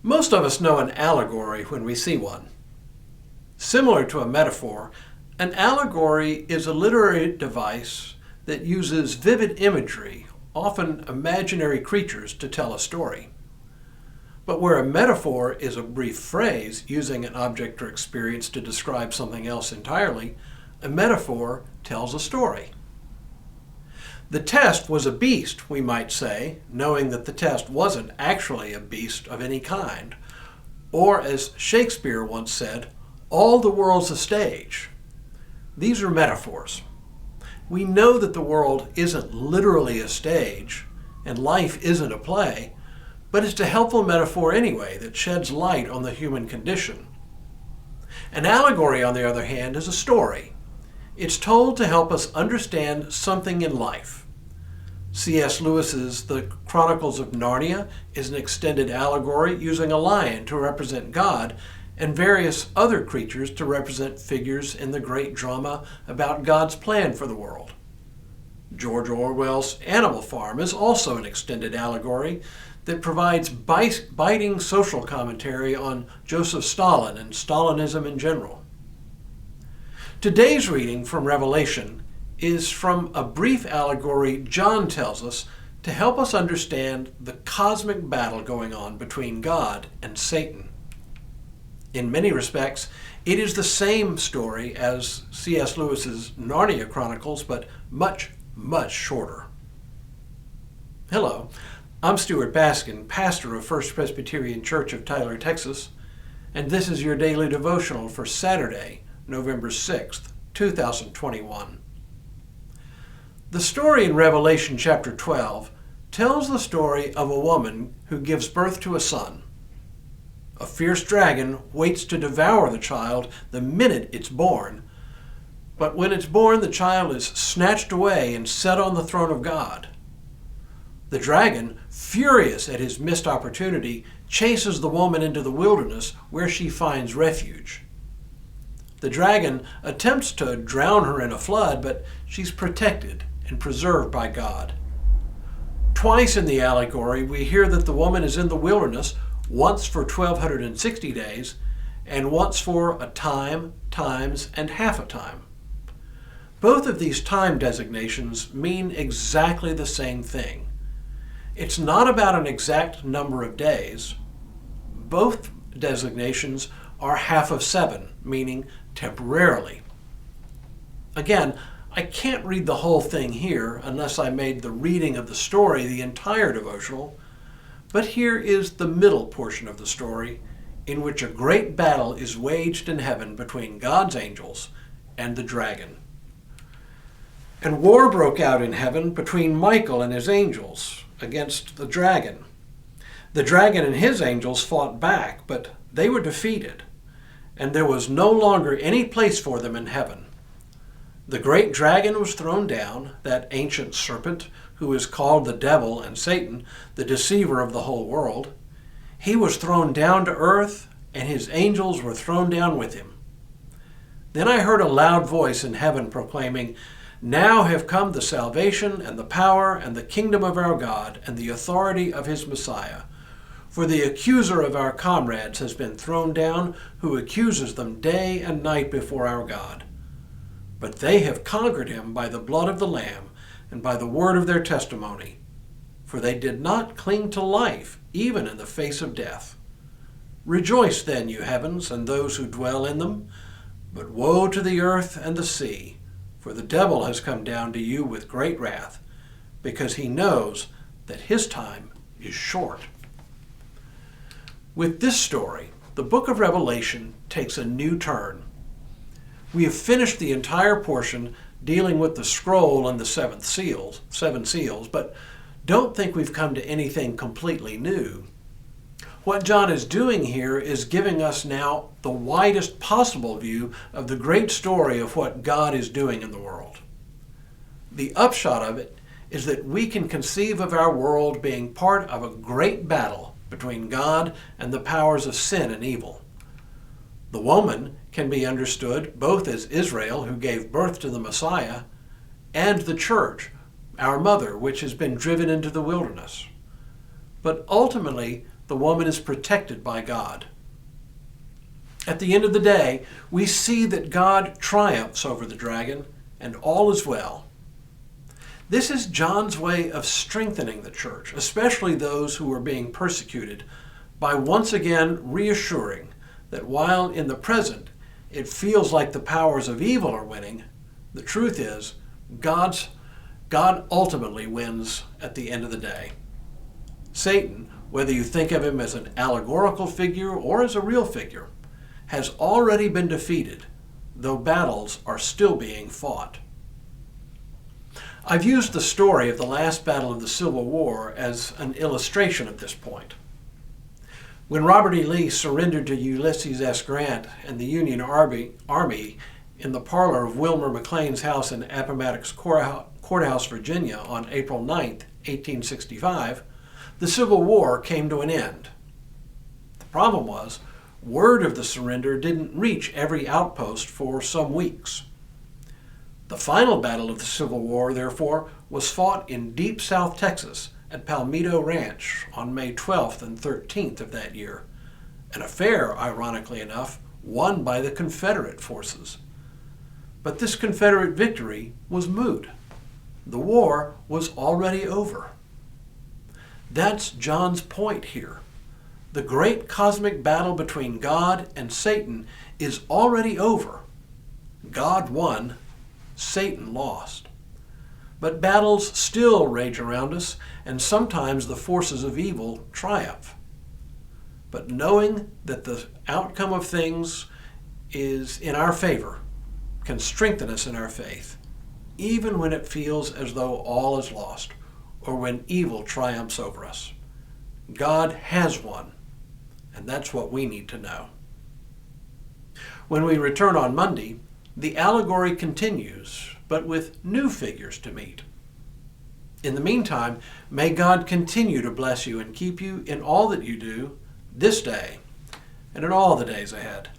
Most of us know an allegory when we see one. Similar to a metaphor, an allegory is a literary device that uses vivid imagery, often imaginary creatures, to tell a story. But where a metaphor is a brief phrase using an object or experience to describe something else entirely, a metaphor tells a story. The test was a beast, we might say, knowing that the test wasn't actually a beast of any kind. Or, as Shakespeare once said, all the world's a stage. These are metaphors. We know that the world isn't literally a stage, and life isn't a play, but it's a helpful metaphor anyway that sheds light on the human condition. An allegory, on the other hand, is a story. It's told to help us understand something in life. C.S. Lewis's The Chronicles of Narnia is an extended allegory using a lion to represent God and various other creatures to represent figures in the great drama about God's plan for the world. George Orwell's Animal Farm is also an extended allegory that provides biting social commentary on Joseph Stalin and Stalinism in general. Today's reading from Revelation is from a brief allegory John tells us to help us understand the cosmic battle going on between God and Satan. In many respects, it is the same story as C.S. Lewis's Narnia Chronicles, but much, much shorter. Hello, I'm Stuart Baskin, pastor of First Presbyterian Church of Tyler, Texas, and this is your Daily Devotional for Saturday, November 6th, 2021. The story in Revelation chapter 12 tells the story of a woman who gives birth to a son. A fierce dragon waits to devour the child the minute it's born, but when it's born, the child is snatched away and set on the throne of God. The dragon, furious at his missed opportunity, chases the woman into the wilderness where she finds refuge. The dragon attempts to drown her in a flood, but she's protected and preserved by God. Twice in the allegory, we hear that the woman is in the wilderness, once for 1,260 days, and once for a time, times, and half a time. Both of these time designations mean exactly the same thing. It's not about an exact number of days. Both designations are half of 7, meaning temporarily. Again, I can't read the whole thing here unless I made the reading of the story the entire devotional, but here is the middle portion of the story, in which a great battle is waged in heaven between God's angels and the dragon. And war broke out in heaven between Michael and his angels against the dragon. The dragon and his angels fought back, but they were defeated, and there was no longer any place for them in heaven. The great dragon was thrown down, that ancient serpent who is called the devil and Satan, the deceiver of the whole world. He was thrown down to earth, and his angels were thrown down with him. Then I heard a loud voice in heaven proclaiming, "Now have come the salvation and the power and the kingdom of our God and the authority of his Messiah. For the accuser of our comrades has been thrown down, who accuses them day and night before our God. But they have conquered him by the blood of the Lamb and by the word of their testimony. For they did not cling to life, even in the face of death. Rejoice then, you heavens, and those who dwell in them. But woe to the earth and the sea, for the devil has come down to you with great wrath, because he knows that his time is short." With this story, the book of Revelation takes a new turn. We have finished the entire portion dealing with the scroll and the seven seals, but don't think we've come to anything completely new. What John is doing here is giving us now the widest possible view of the great story of what God is doing in the world. The upshot of it is that we can conceive of our world being part of a great battle between God and the powers of sin and evil. The woman can be understood both as Israel, who gave birth to the Messiah, and the church, our mother, which has been driven into the wilderness. But ultimately, the woman is protected by God. At the end of the day, we see that God triumphs over the dragon, and all is well. This is John's way of strengthening the church, especially those who are being persecuted, by once again reassuring that while in the present it feels like the powers of evil are winning, the truth is God ultimately wins at the end of the day. Satan, whether you think of him as an allegorical figure or as a real figure, has already been defeated, though battles are still being fought. I've used the story of the last battle of the Civil War as an illustration of this point. When Robert E. Lee surrendered to Ulysses S. Grant and the Union Army in the parlor of Wilmer McLean's house in Appomattox Courthouse, Virginia on April 9, 1865, the Civil War came to an end. The problem was, word of the surrender didn't reach every outpost for some weeks. The final battle of the Civil War, therefore, was fought in deep South Texas at Palmetto Ranch on May 12th and 13th of that year, an affair, ironically enough, won by the Confederate forces. But this Confederate victory was moot. The war was already over. That's John's point here. The great cosmic battle between God and Satan is already over. God won, Satan lost. But battles still rage around us, and sometimes the forces of evil triumph. But knowing that the outcome of things is in our favor can strengthen us in our faith, even when it feels as though all is lost or when evil triumphs over us. God has won, and that's what we need to know. When we return on Monday, the allegory continues, but with new figures to meet. In the meantime, may God continue to bless you and keep you in all that you do this day and in all the days ahead.